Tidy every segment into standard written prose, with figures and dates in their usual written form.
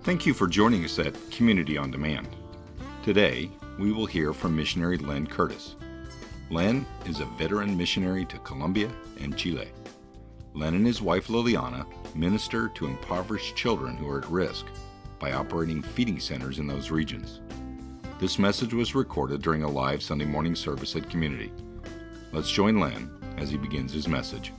Thank you for joining us at Community on Demand. Today, we will hear from missionary Len Curtis. Len is a veteran missionary to Colombia and Chile. Len and his wife Liliana minister to impoverished children who are at risk by operating feeding centers in those regions. This message was recorded during a live Sunday morning service at Community. Let's join Len as he begins his message.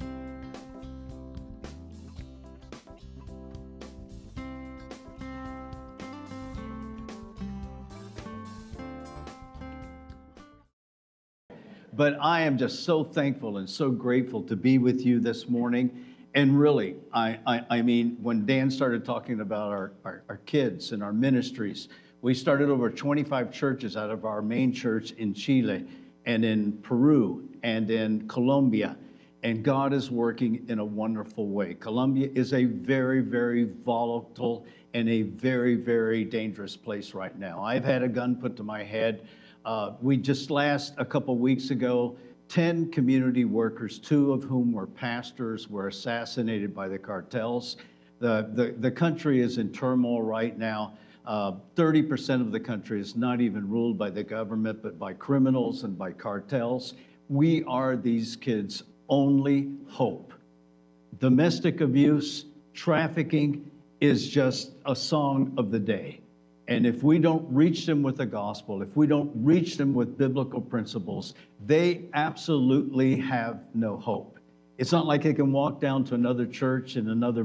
But I am just so thankful and so grateful to be with you this morning. And really, I mean, when Dan started talking about our kids and our ministries, we started over 25 churches out of our main church in Chile and in Peru and in Colombia. And God is working in a wonderful way. Colombia is a very, very volatile and a very, very dangerous place right now. I've had a gun put to my head. We just a couple weeks ago, 10 community workers, 2 of whom were pastors, were assassinated by the cartels. The country is in turmoil right now. 30% of the country is not even ruled by the government, but by criminals and by cartels. We are these kids' only hope. Domestic abuse, trafficking is just a song of the day. And if we don't reach them with the gospel, if we don't reach them with biblical principles, they absolutely have no hope. It's not like they can walk down to another church in another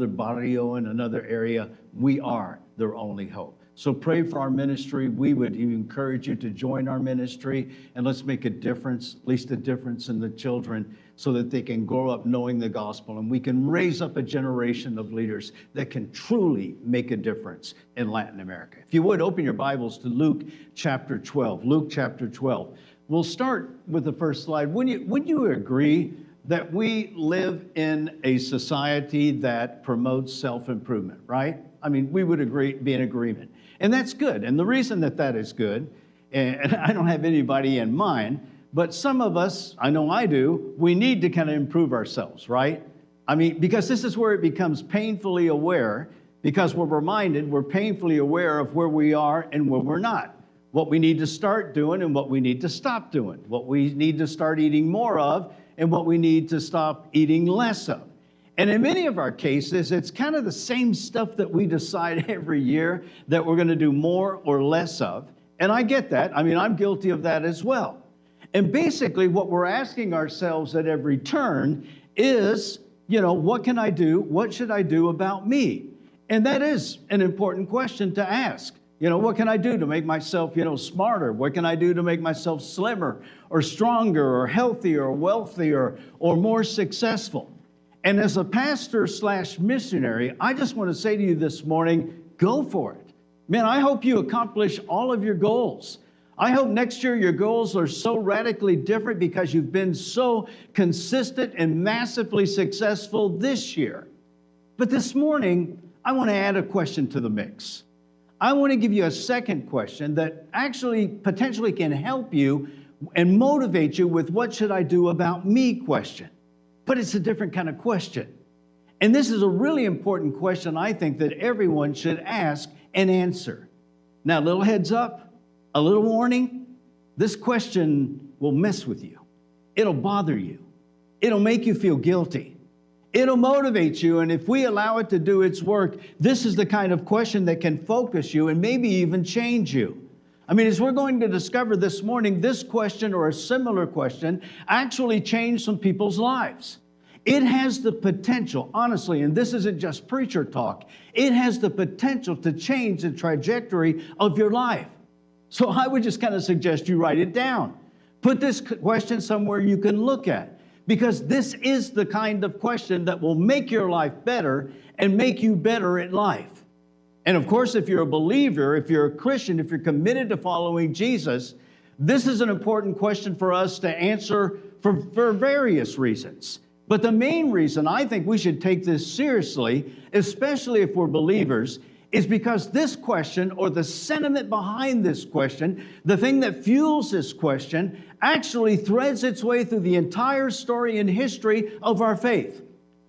barrio, in another area. We are their only hope. So pray for our ministry. We would encourage you to join our ministry, and let's make a difference, at least a difference in the children, so that they can grow up knowing the gospel, and we can raise up a generation of leaders that can truly make a difference in Latin America. If you would, open your Bibles to Luke chapter 12. Luke chapter 12. We'll start with the first slide. Would you agree that we live in a society that promotes self-improvement, right? I mean, we would be in agreement. And that's good. And the reason that is good, and I don't have anybody in mind, but some of us, I know I do, we need to kind of improve ourselves, right? I mean, because this is where it becomes painfully aware, because we're painfully aware of where we are and where we're not, what we need to start doing and what we need to stop doing, what we need to start eating more of and what we need to stop eating less of. And in many of our cases, it's kind of the same stuff that we decide every year that we're going to do more or less of. And I get that. I mean, I'm guilty of that as well. And basically, what we're asking ourselves at every turn is, what can I do? What should I do about me? And that is an important question to ask. What can I do to make myself, smarter? What can I do to make myself slimmer or stronger or healthier or wealthier or more successful? And as a pastor/missionary, I just want to say to you this morning, go for it. Man, I hope you accomplish all of your goals. I hope next year your goals are so radically different because you've been so consistent and massively successful this year. But this morning, I want to add a question to the mix. I want to give you a second question that actually potentially can help you and motivate you with what should I do about me question. But it's a different kind of question. And this is a really important question, I think, that everyone should ask and answer. Now, a little heads up, a little warning. This question will mess with you. It'll bother you. It'll make you feel guilty. It'll motivate you. And if we allow it to do its work, this is the kind of question that can focus you and maybe even change you. I mean, as we're going to discover this morning, this question or a similar question actually changed some people's lives. It has the potential, honestly, and this isn't just preacher talk, it has the potential to change the trajectory of your life. So I would just kind of suggest you write it down. Put this question somewhere you can look at, because this is the kind of question that will make your life better and make you better at life. And of course, if you're a believer, if you're a Christian, if you're committed to following Jesus, this is an important question for us to answer for various reasons. But the main reason I think we should take this seriously, especially if we're believers, is because this question, or the sentiment behind this question, the thing that fuels this question, actually threads its way through the entire story and history of our faith.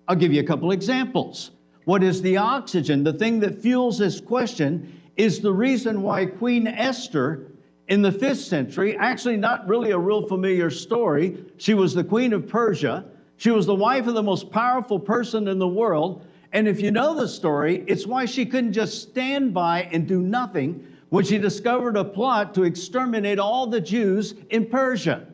I'll give you a couple examples. what is the oxygen, the thing that fuels this question, is the reason why Queen Esther in the 5th century, actually not really a real familiar story. She was the queen of Persia. She was the wife of the most powerful person in the world. And if you know the story, it's why she couldn't just stand by and do nothing when she discovered a plot to exterminate all the Jews in Persia.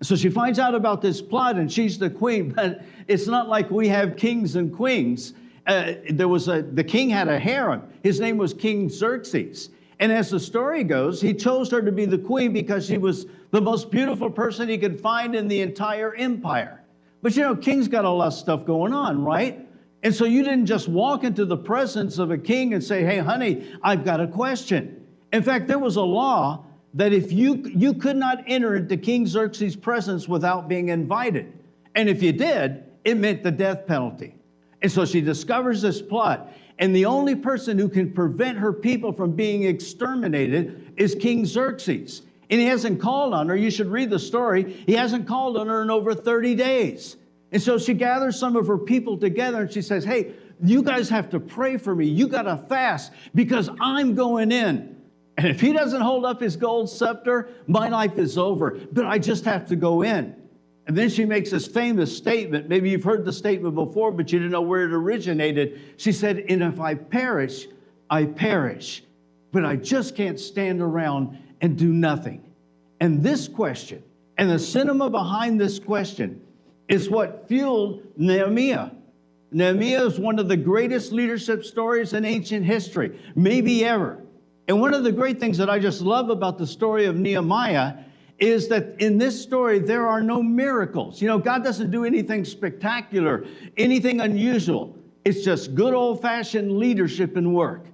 So she finds out about this plot, and she's the queen, but it's not like we have kings and queens. The king had a harem. His name was King Xerxes. And as the story goes, he chose her to be the queen because she was the most beautiful person he could find in the entire empire. But you know, kings got a lot of stuff going on, right? And so you didn't just walk into the presence of a king and say, hey, honey, I've got a question. In fact, there was a law that if you could not enter into King Xerxes' presence without being invited. And if you did, it meant the death penalty. And so she discovers this plot. And the only person who can prevent her people from being exterminated is King Xerxes. And he hasn't called on her. You should read the story. He hasn't called on her in over 30 days. And so she gathers some of her people together and she says, hey, you guys have to pray for me. You got to fast because I'm going in. And if he doesn't hold up his gold scepter, my life is over. But I just have to go in. And then she makes this famous statement. Maybe you've heard the statement before, but you didn't know where it originated. She said, and if I perish, I perish. But I just can't stand around and do nothing. And this question, and the cinema behind this question, is what fueled Nehemiah. Nehemiah is one of the greatest leadership stories in ancient history, maybe ever. And one of the great things that I just love about the story of Nehemiah is that in this story, there are no miracles. You know, God doesn't do anything spectacular, anything unusual. It's just good old-fashioned leadership and work.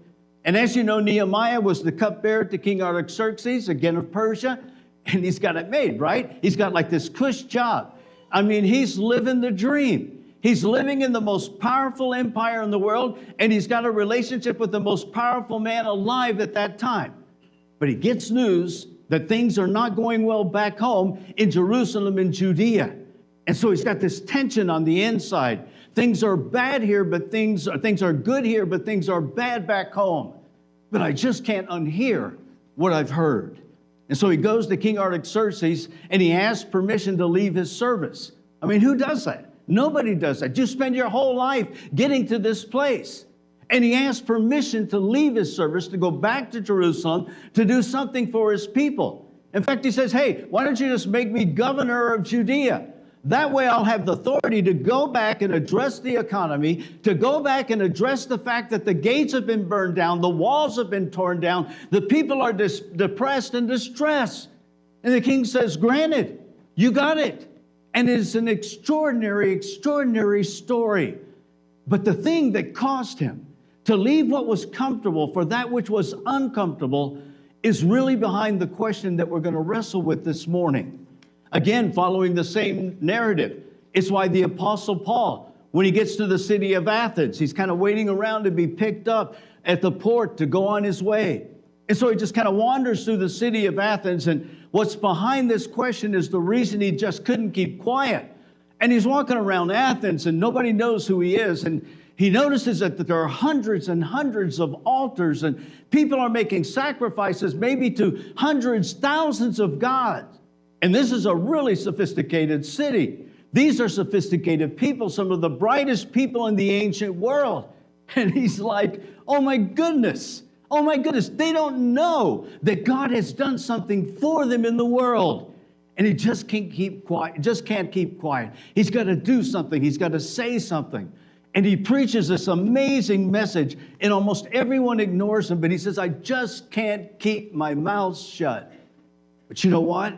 And as you know, Nehemiah was the cupbearer to King Artaxerxes, again of Persia, and he's got it made, right? He's got like this cush job. I mean, he's living the dream. He's living in the most powerful empire in the world, and he's got a relationship with the most powerful man alive at that time. But he gets news that things are not going well back home in Jerusalem and Judea. And so he's got this tension on the inside. Things are bad here, but things are good here, but things are bad back home. But I just can't unhear what I've heard. And so he goes to King Artaxerxes and he asks permission to leave his service. I mean, who does that? Nobody does that. You spend your whole life getting to this place. And he asked permission to leave his service, to go back to Jerusalem, to do something for his people. In fact, he says, hey, why don't you just make me governor of Judea? That way I'll have the authority to go back and address the economy, to go back and address the fact that the gates have been burned down, the walls have been torn down, the people are depressed and distressed. And the king says, granted, you got it. And it's an extraordinary, extraordinary story. But the thing that caused him to leave what was comfortable for that which was uncomfortable is really behind the question that we're going to wrestle with this morning. Again, following the same narrative, it's why the Apostle Paul, when he gets to the city of Athens, he's kind of waiting around to be picked up at the port to go on his way. And so he just kind of wanders through the city of Athens, and what's behind this question is the reason he just couldn't keep quiet. And he's walking around Athens, and nobody knows who he is, and he notices that there are hundreds and hundreds of altars, and people are making sacrifices, maybe to hundreds, thousands of gods. And this is a really sophisticated city. These are sophisticated people, some of the brightest people in the ancient world. And he's like, oh my goodness, they don't know that God has done something for them in the world. And he just can't keep quiet. He's got to do something. He's got to say something. And he preaches this amazing message, and almost everyone ignores him, but he says, I just can't keep my mouth shut. But you know what?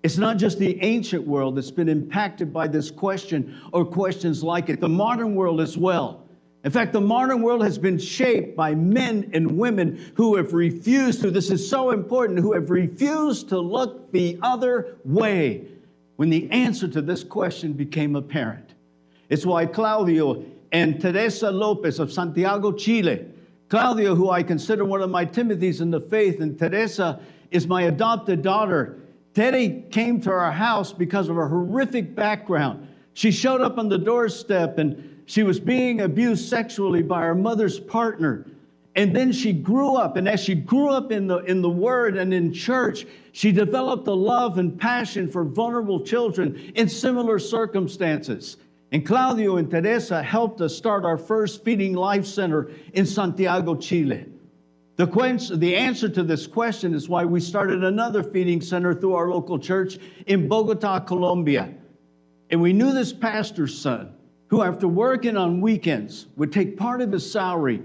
It's not just the ancient world that's been impacted by this question or questions like it. The modern world as well. In fact, the modern world has been shaped by men and women who have refused to, this is so important, who have refused to look the other way when the answer to this question became apparent. It's why Claudio and Teresa Lopez of Santiago, Chile. Claudio, who I consider one of my Timothys in the faith, and Teresa is my adopted daughter. Teddy came to our house because of a horrific background. She showed up on the doorstep, and she was being abused sexually by her mother's partner. And then she grew up, and as she grew up in the Word and in church, she developed a love and passion for vulnerable children in similar circumstances. And Claudio and Teresa helped us start our first Feeding Life Center in Santiago, Chile. The answer to this question is why we started another feeding center through our local church in Bogota, Colombia. And we knew this pastor's son, who after working on weekends would take part of his salary,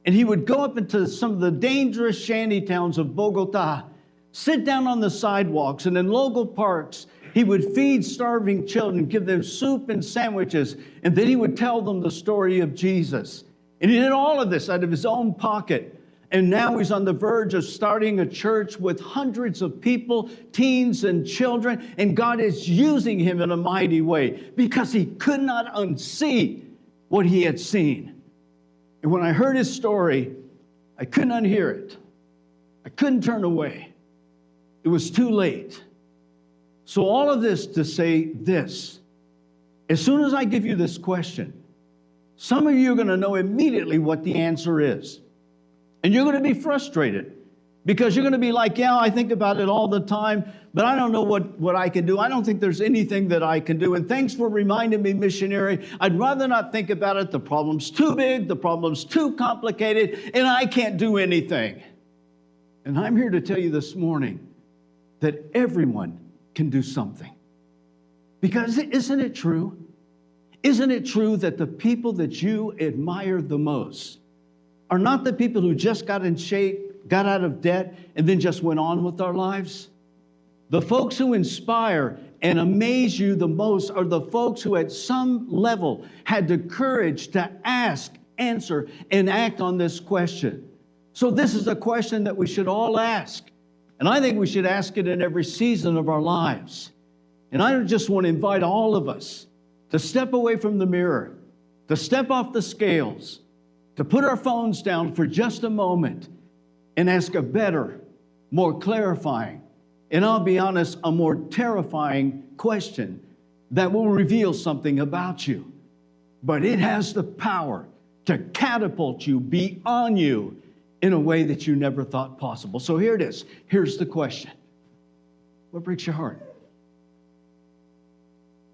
and he would go up into some of the dangerous shanty towns of Bogota, sit down on the sidewalks, and in local parks, he would feed starving children, give them soup and sandwiches, and then he would tell them the story of Jesus. And he did all of this out of his own pocket. And now he's on the verge of starting a church with hundreds of people, teens and children, and God is using him in a mighty way because he could not unsee what he had seen. And when I heard his story, I couldn't unhear it. I couldn't turn away. It was too late. So all of this to say this. As soon as I give you this question, some of you are going to know immediately what the answer is. And you're going to be frustrated because you're going to be like, yeah, I think about it all the time, but I don't know what I can do. I don't think there's anything that I can do. And thanks for reminding me, missionary. I'd rather not think about it. The problem's too big. The problem's too complicated, and I can't do anything. And I'm here to tell you this morning that everyone can do something. Because isn't it true? Isn't it true that the people that you admire the most are not the people who just got in shape, got out of debt, and then just went on with their lives? The folks who inspire and amaze you the most are the folks who at some level had the courage to ask, answer, and act on this question. So this is a question that we should all ask. And I think we should ask it in every season of our lives. And I just want to invite all of us to step away from the mirror, to step off the scales, to put our phones down for just a moment and ask a better, more clarifying, and I'll be honest, a more terrifying question that will reveal something about you. But it has the power to catapult you beyond you in a way that you never thought possible. So here it is. Here's the question. What breaks your heart?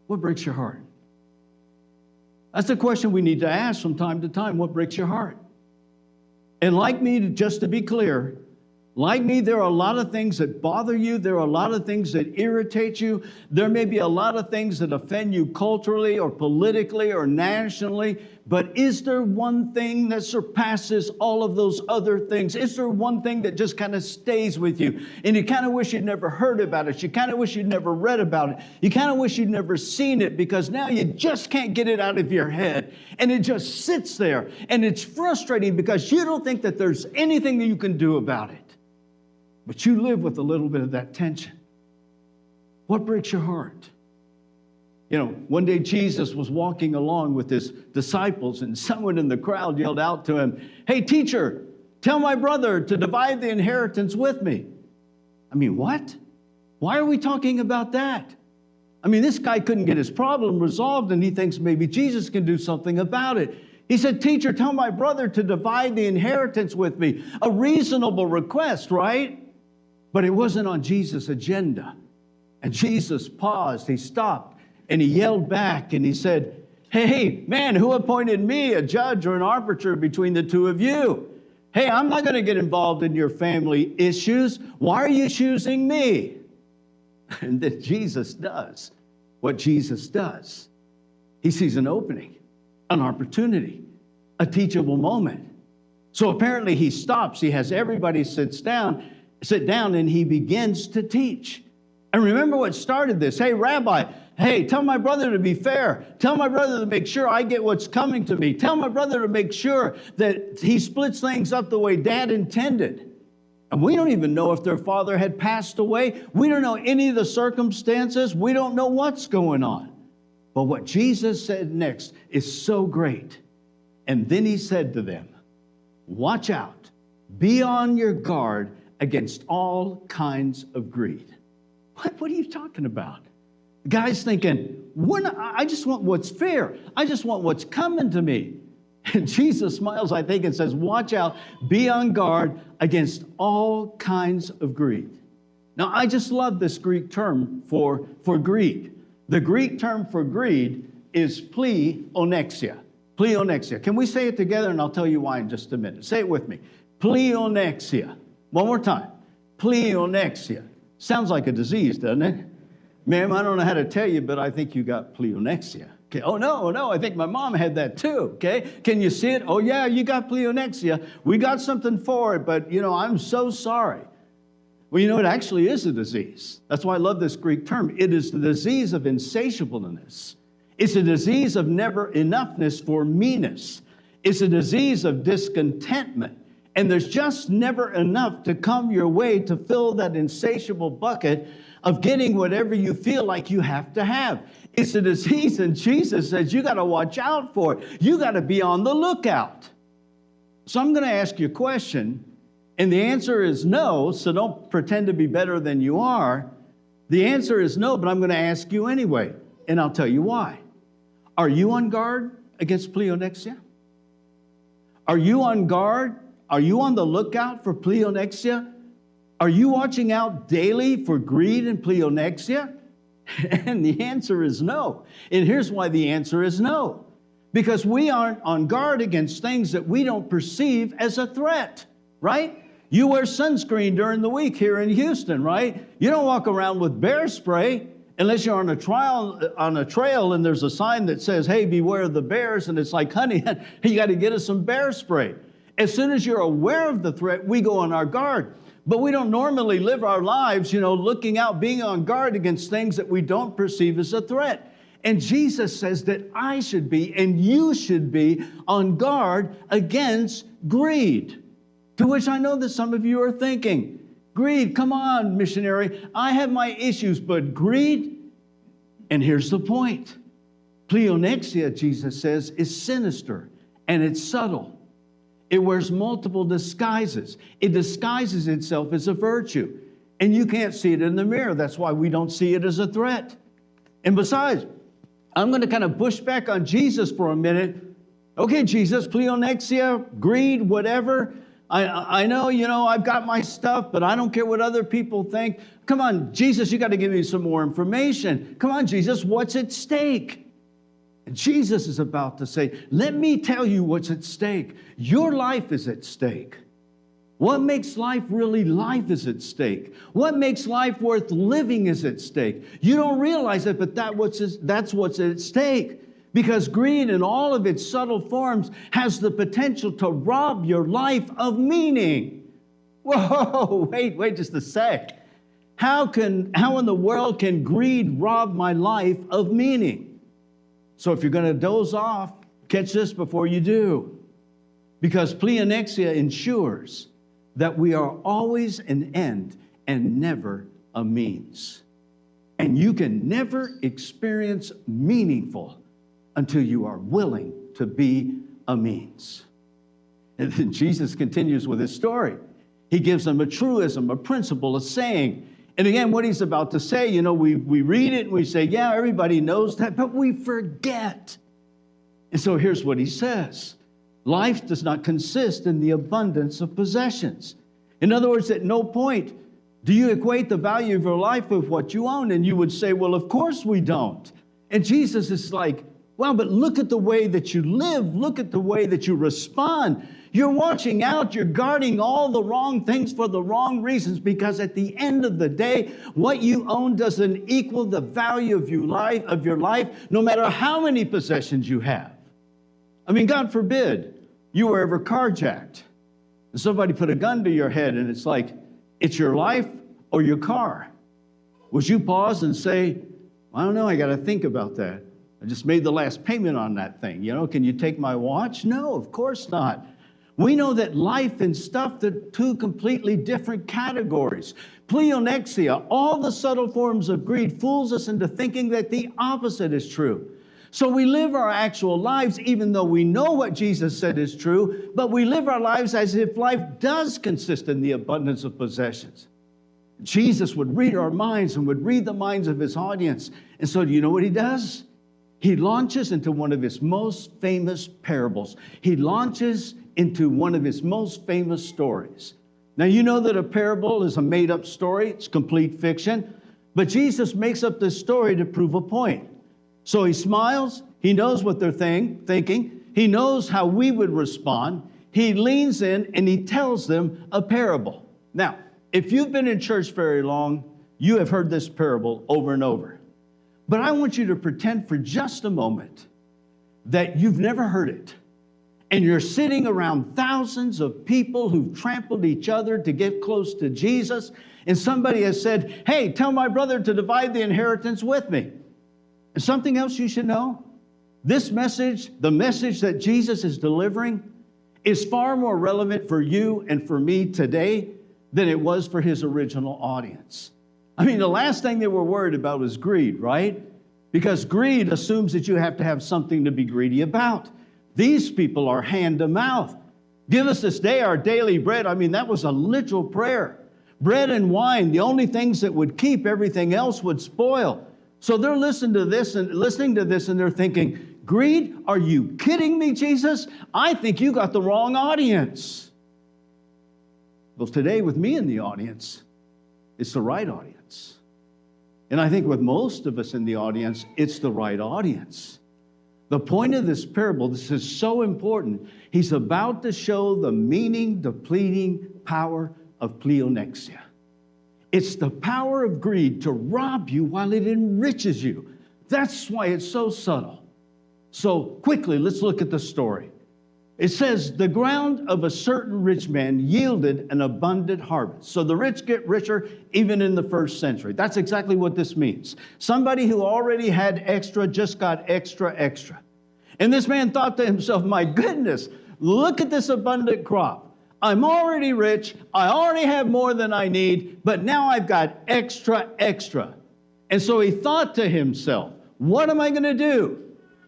What breaks your heart? That's the question we need to ask from time to time. What breaks your heart? And like me, just to be clear, like me, there are a lot of things that bother you. There are a lot of things that irritate you. There may be a lot of things that offend you culturally or politically or nationally. But is there one thing that surpasses all of those other things? Is there one thing that just kind of stays with you? And you kind of wish you'd never heard about it. You kind of wish you'd never read about it. You kind of wish you'd never seen it because now you just can't get it out of your head. And it just sits there. And it's frustrating because you don't think that there's anything that you can do about it. But you live with a little bit of that tension. What breaks your heart? You know, one day Jesus was walking along with his disciples and someone in the crowd yelled out to him, "Hey, teacher, tell my brother to divide the inheritance with me." I mean, what? Why are we talking about that? I mean, this guy couldn't get his problem resolved and he thinks maybe Jesus can do something about it. He said, "Teacher, tell my brother to divide the inheritance with me." A reasonable request, right? But it wasn't on Jesus' agenda. And Jesus paused, he stopped, and he yelled back and he said, "Hey, man, who appointed me a judge or an arbiter between the two of you? Hey, I'm not going to get involved in your family issues. Why are you choosing me?" And then Jesus does what Jesus does. He sees an opening, an opportunity, a teachable moment. So apparently he stops. He has everybody sit down, and he begins to teach. And remember what started this. "Hey, Rabbi, hey, tell my brother to be fair. Tell my brother to make sure I get what's coming to me. Tell my brother to make sure that he splits things up the way Dad intended." And we don't even know if their father had passed away. We don't know any of the circumstances. We don't know what's going on. But what Jesus said next is so great. And then he said to them, "Watch out. Be on your guard against all kinds of greed." What are you talking about? The guy's thinking, I just want what's fair. I just want what's coming to me. And Jesus smiles, I think, and says, watch out, be on guard against all kinds of greed. Now, I just love this Greek term for greed. The Greek term for greed is pleonexia. Pleonexia. Can we say it together? And I'll tell you why in just a minute. Say it with me. Pleonexia. One more time. Pleonexia. Sounds like a disease, doesn't it? Ma'am, I don't know how to tell you, but I think you got pleonexia. Okay. Oh, no, I think my mom had that too, okay? Can you see it? Oh, yeah, you got pleonexia. We got something for it, but, I'm so sorry. Well, it actually is a disease. That's why I love this Greek term. It is the disease of insatiableness. It's a disease of never enoughness for meanness. It's a disease of discontentment. And there's just never enough to come your way to fill that insatiable bucket of getting whatever you feel like you have to have. It's a disease, and Jesus says you got to watch out for it. You got to be on the lookout. So I'm going to ask you a question, and the answer is no, so don't pretend to be better than you are. The answer is no, but I'm going to ask you anyway, and I'll tell you why. Are you on guard against pleonexia? Are you on guard? Are you on the lookout for pleonexia? Are you watching out daily for greed and pleonexia? And the answer is no. And here's why the answer is no. Because we aren't on guard against things that we don't perceive as a threat, right? You wear sunscreen during the week here in Houston, right? You don't walk around with bear spray unless you're on a trail and there's a sign that says, hey, beware of the bears. And it's like, honey, you got to get us some bear spray. As soon as you're aware of the threat, we go on our guard. But we don't normally live our lives, looking out, being on guard against things that we don't perceive as a threat. And Jesus says that I should be and you should be on guard against greed. To which I know that some of you are thinking, greed, come on, missionary. I have my issues, but greed? And here's the point. Pleonexia, Jesus says, is sinister and it's subtle. It wears multiple disguises. It disguises itself as a virtue. And you can't see it in the mirror. That's why we don't see it as a threat. And besides, I'm going to kind of push back on Jesus for a minute. Okay, Jesus, pleonexia, greed, whatever. I know, I've got my stuff, but I don't care what other people think. Come on, Jesus, you got to give me some more information. Come on, Jesus, what's at stake? And Jesus is about to say, let me tell you what's at stake. Your life is at stake. What makes life really life is at stake. What makes life worth living is at stake. You don't realize it, but that's what's at stake. Because greed in all of its subtle forms has the potential to rob your life of meaning. Whoa, wait just a sec. How in the world can greed rob my life of meaning? So if you're going to doze off, catch this before you do. Because pleonexia ensures that we are always an end and never a means. And you can never experience meaningful until you are willing to be a means. And then Jesus continues with his story. He gives them a truism, a principle, a saying. And again, what he's about to say, we read it and we say, yeah, everybody knows that, but we forget. And so here's what he says. Life does not consist in the abundance of possessions. In other words, at no point do you equate the value of your life with what you own. And you would say, well, of course we don't. And Jesus is like, well, but look at the way that you live. Look at the way that you respond. You're watching out. You're guarding all the wrong things for the wrong reasons, because at the end of the day, what you own doesn't equal the value of your life, no matter how many possessions you have. I mean, God forbid you were ever carjacked and somebody put a gun to your head and it's like, it's your life or your car. Would you pause and say, I don't know, I got to think about that. I just made the last payment on that thing. Can you take my watch? No, of course not. We know that life and stuff are two completely different categories. Pleonexia, all the subtle forms of greed, fools us into thinking that the opposite is true. So we live our actual lives, even though we know what Jesus said is true, but we live our lives as if life does consist in the abundance of possessions. Jesus would read our minds and would read the minds of his audience. And so do you know what he does? He launches into one of his most famous parables. He launches into one of his most famous stories. Now, you know that a parable is a made-up story. It's complete fiction. But Jesus makes up this story to prove a point. So he smiles. He knows what they're thinking. He knows how we would respond. He leans in and he tells them a parable. Now, if you've been in church very long, you have heard this parable over and over. But I want you to pretend for just a moment that you've never heard it. And you're sitting around thousands of people who've trampled each other to get close to Jesus. And somebody has said, hey, tell my brother to divide the inheritance with me. And something else you should know, this message, the message that Jesus is delivering, is far more relevant for you and for me today than it was for his original audience. I mean, the last thing they were worried about was greed, right? Because greed assumes that you have to have something to be greedy about. These people are hand to mouth. Give us this day our daily bread. I mean, that was a literal prayer. Bread and wine, the only things that would keep, everything else would spoil. So they're listening to this and they're thinking, greed? Are you kidding me, Jesus? I think you got the wrong audience. Well, today with me in the audience, it's the right audience. And I think with most of us in the audience, it's the right audience. The point of this parable, this is so important. He's about to show the meaning-depleting power of pleonexia. It's the power of greed to rob you while it enriches you. That's why it's so subtle. So quickly, let's look at the story. It says, the ground of a certain rich man yielded an abundant harvest. So the rich get richer even in the first century. That's exactly what this means. Somebody who already had extra just got extra. And this man thought to himself, my goodness, look at this abundant crop. I'm already rich. I already have more than I need, but now I've got extra. And so he thought to himself, what am I going to do?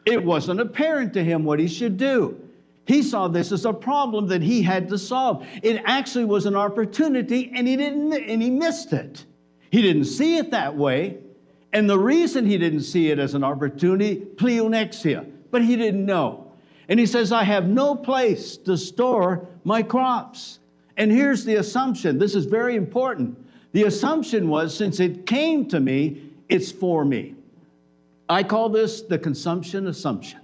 It wasn't apparent to him what he should do. He saw this as a problem that he had to solve. It actually was an opportunity, and he missed it. He didn't see it that way. And the reason he didn't see it as an opportunity, pleonexia, but he didn't know. And he says, I have no place to store my crops. And here's the assumption. This is very important. The assumption was, since it came to me, it's for me. I call this the consumption assumption.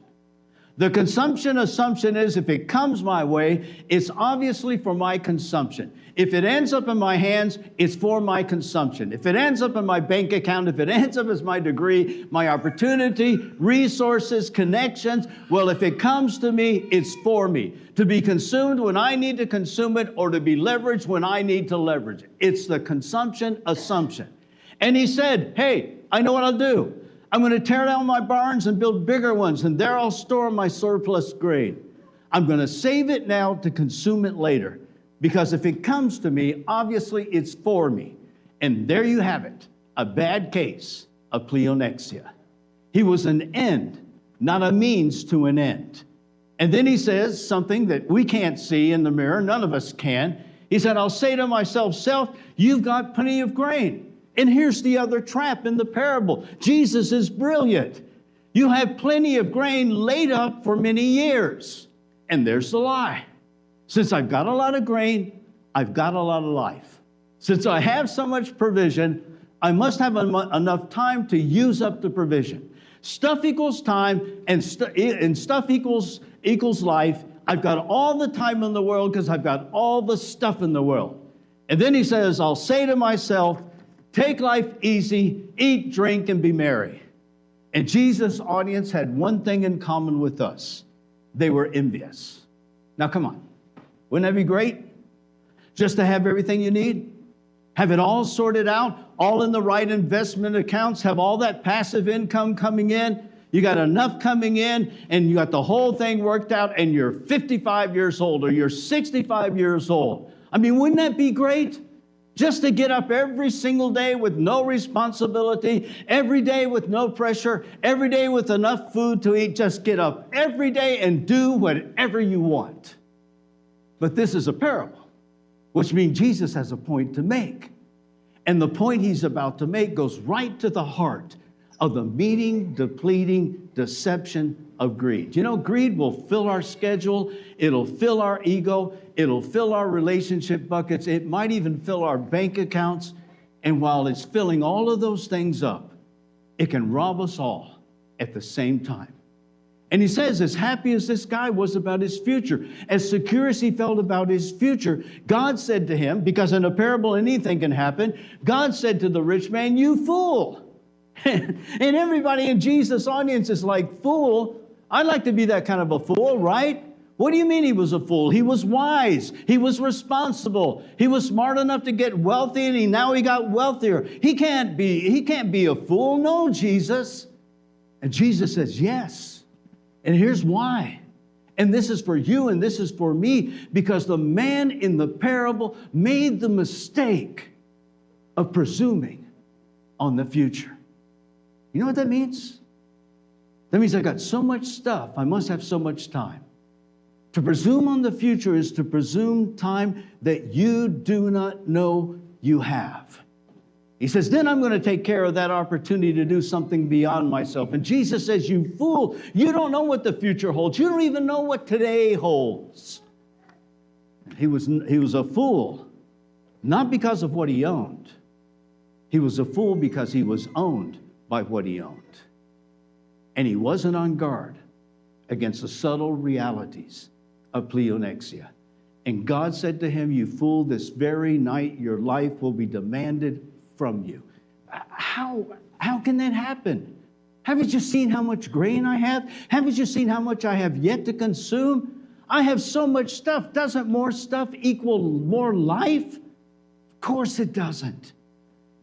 The consumption assumption is if it comes my way, it's obviously for my consumption. If it ends up in my hands, it's for my consumption. If it ends up in my bank account, if it ends up as my degree, my opportunity, resources, connections, well, if it comes to me, it's for me. To be consumed when I need to consume it or to be leveraged when I need to leverage it. It's the consumption assumption. And he said, hey, I know what I'll do. I'm going to tear down my barns and build bigger ones, and there I'll store my surplus grain. I'm going to save it now to consume it later, because if it comes to me, obviously it's for me. And there you have it, a bad case of pleonexia. He was an end, not a means to an end. And then he says something that we can't see in the mirror, none of us can. He said, I'll say to myself, self, you've got plenty of grain. And here's the other trap in the parable. Jesus is brilliant. You have plenty of grain laid up for many years. And there's the lie. Since I've got a lot of grain, I've got a lot of life. Since I have so much provision, I must have enough time to use up the provision. Stuff equals time, and stuff equals life. I've got all the time in the world because I've got all the stuff in the world. And then he says, I'll say to myself, take life easy, eat, drink, and be merry. And Jesus' audience had one thing in common with us. They were envious. Now, come on. Wouldn't that be great? Just to have everything you need? Have it all sorted out, all in the right investment accounts, have all that passive income coming in. You got enough coming in, and you got the whole thing worked out, and you're 55 years old or you're 65 years old. I mean, wouldn't that be great? Just to get up every single day with no responsibility, every day with no pressure, every day with enough food to eat, just get up every day and do whatever you want. But this is a parable, which means Jesus has a point to make. And the point he's about to make goes right to the heart of the meaning, depleting deception of greed. You know, greed will fill our schedule. It'll fill our ego. It'll fill our relationship buckets. It might even fill our bank accounts. And while it's filling all of those things up, it can rob us all at the same time. And he says, as happy as this guy was about his future, as secure as he felt about his future, God said to him, because in a parable anything can happen, God said to the rich man, you fool. And everybody in Jesus' audience is like, fool? I'd like to be that kind of a fool, right? What do you mean he was a fool? He was wise. He was responsible. He was smart enough to get wealthy, and now he got wealthier. He can't be a fool. No, Jesus. And Jesus says, yes. And here's why. And this is for you and this is for me, because the man in the parable made the mistake of presuming on the future. You know what that means? That means I got so much stuff, I must have so much time. To presume on the future is to presume time that you do not know you have. He says, then I'm going to take care of that opportunity to do something beyond myself. And Jesus says, you fool, you don't know what the future holds. You don't even know what today holds. He was a fool, not because of what he owned. He was a fool because he was owned by what he owned. And he wasn't on guard against the subtle realities of pleonexia. And God said to him, you fool, this very night your life will be demanded from you. How can that happen? Haven't you seen how much grain I have? Haven't you seen how much I have yet to consume? I have so much stuff. Doesn't more stuff equal more life? Of course it doesn't.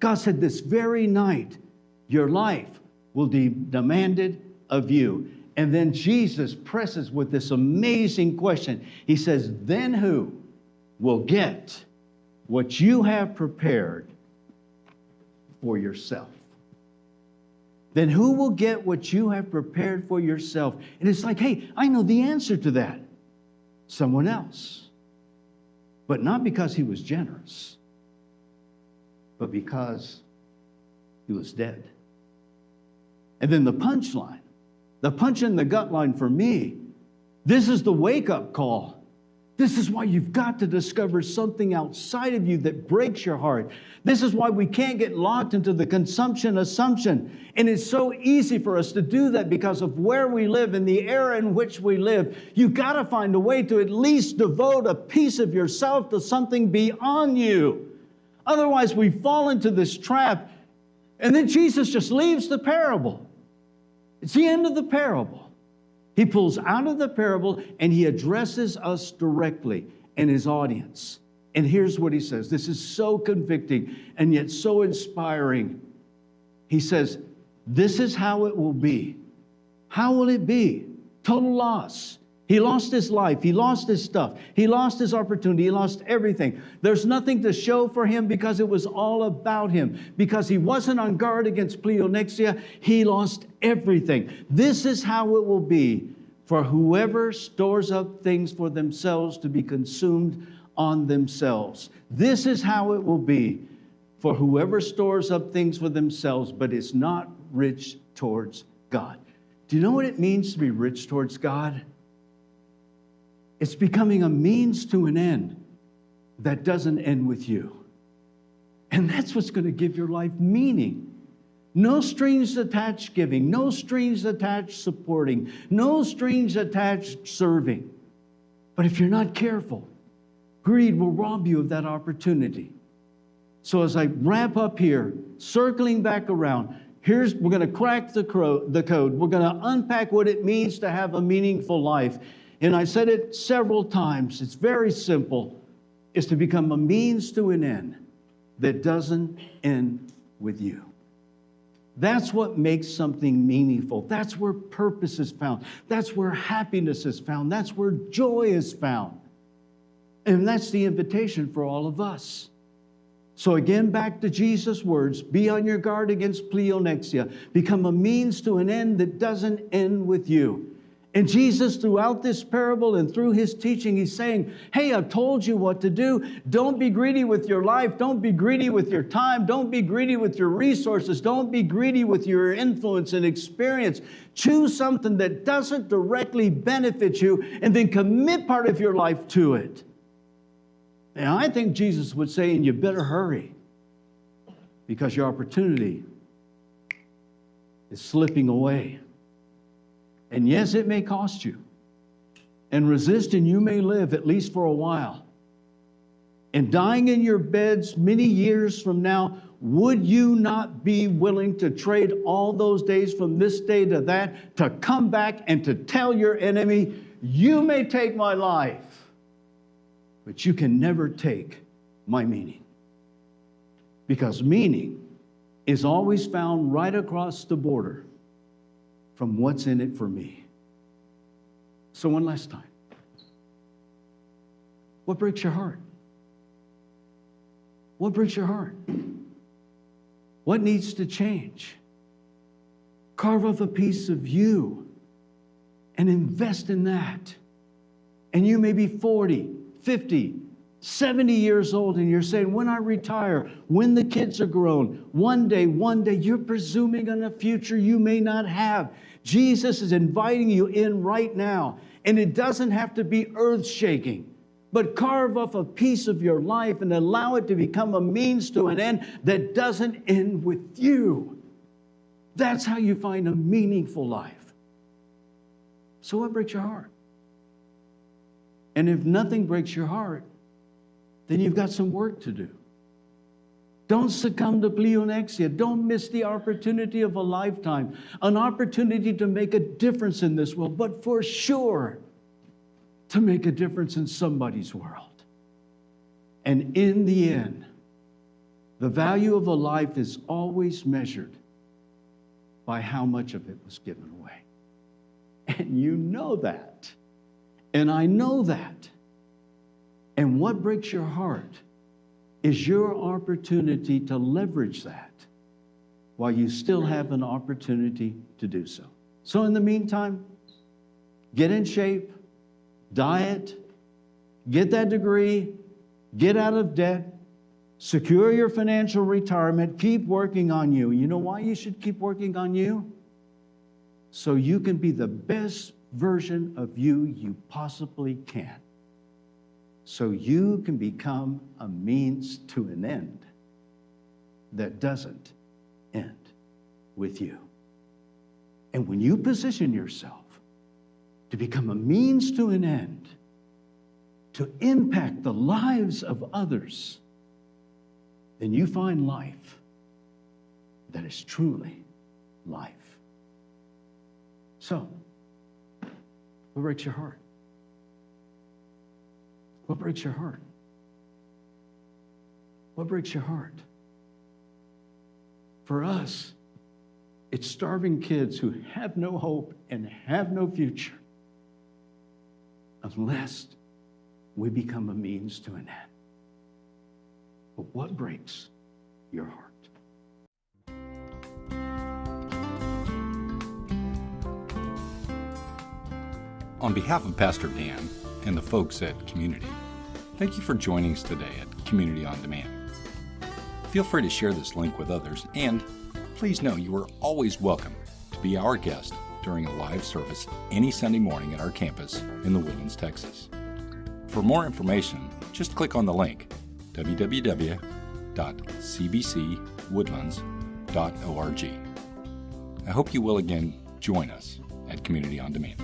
God said this very night, your life will be demanded of you. And then Jesus presses with this amazing question. He says, then who will get what you have prepared for yourself? Then who will get what you have prepared for yourself? And it's like, hey, I know the answer to that. Someone else. But not because he was generous, but because he was dead. And then the punchline, the punch in the gut line for me, this is the wake-up call. This is why you've got to discover something outside of you that breaks your heart. This is why we can't get locked into the consumption assumption. And it's so easy for us to do that because of where we live and the era in which we live. You've got to find a way to at least devote a piece of yourself to something beyond you. Otherwise, we fall into this trap, and then Jesus just leaves the parable. It's the end of the parable. He pulls out of the parable and he addresses us directly and his audience. And here's what he says. This is so convicting and yet so inspiring. He says, this is how it will be. How will it be? Total loss. He lost his life. He lost his stuff. He lost his opportunity. He lost everything. There's nothing to show for him because it was all about him. Because he wasn't on guard against pleonexia, he lost everything. This is how it will be for whoever stores up things for themselves to be consumed on themselves. This is how it will be for whoever stores up things for themselves but is not rich towards God. Do you know what it means to be rich towards God? It's becoming a means to an end that doesn't end with you. And that's what's going to give your life meaning. No strings attached giving, no strings attached supporting, no strings attached serving. But if you're not careful, greed will rob you of that opportunity. So as I wrap up here, circling back around, we're going to crack the code. We're going to unpack what it means to have a meaningful life. And I said it several times. It's very simple. It's to become a means to an end that doesn't end with you. That's what makes something meaningful. That's where purpose is found. That's where happiness is found. That's where joy is found. And that's the invitation for all of us. So again, back to Jesus' words, be on your guard against pleonexia. Become a means to an end that doesn't end with you. And Jesus, throughout this parable and through his teaching, he's saying, hey, I've told you what to do. Don't be greedy with your life. Don't be greedy with your time. Don't be greedy with your resources. Don't be greedy with your influence and experience. Choose something that doesn't directly benefit you and then commit part of your life to it. And I think Jesus would say, and you better hurry, because your opportunity is slipping away. And yes, it may cost you. And resisting, you may live, at least for a while. And dying in your beds many years from now, would you not be willing to trade all those days from this day to that to come back and to tell your enemy, you may take my life, but you can never take my meaning? Because meaning is always found right across the border from what's in it for me. So one last time. What breaks your heart? What breaks your heart? What needs to change? Carve off a piece of you and invest in that. And you may be 40, 50, 70 years old, and you're saying, when I retire, when the kids are grown, one day, you're presuming on a future you may not have. Jesus is inviting you in right now, and it doesn't have to be earth-shaking, but carve off a piece of your life and allow it to become a means to an end that doesn't end with you. That's how you find a meaningful life. So what breaks your heart? And if nothing breaks your heart, then you've got some work to do. Don't succumb to pleonexia. Don't miss the opportunity of a lifetime, an opportunity to make a difference in this world, but for sure to make a difference in somebody's world. And in the end, the value of a life is always measured by how much of it was given away. And you know that. And I know that. And what breaks your heart is your opportunity to leverage that while you still have an opportunity to do so. So in the meantime, get in shape, diet, get that degree, get out of debt, secure your financial retirement, keep working on you. You know why you should keep working on you? So you can be the best version of you possibly can. So you can become a means to an end that doesn't end with you. And when you position yourself to become a means to an end, to impact the lives of others, then you find life that is truly life. So, what breaks your heart? What breaks your heart? What breaks your heart? For us, it's starving kids who have no hope and have no future unless we become a means to an end. But what breaks your heart? On behalf of Pastor Dan and the folks at Community, thank you for joining us today at Community on Demand. Feel free to share this link with others, and please know you are always welcome to be our guest during a live service any Sunday morning at our campus in The Woodlands, Texas. For more information, just click on the link, www.cbcwoodlands.org. I hope you will again join us at Community on Demand.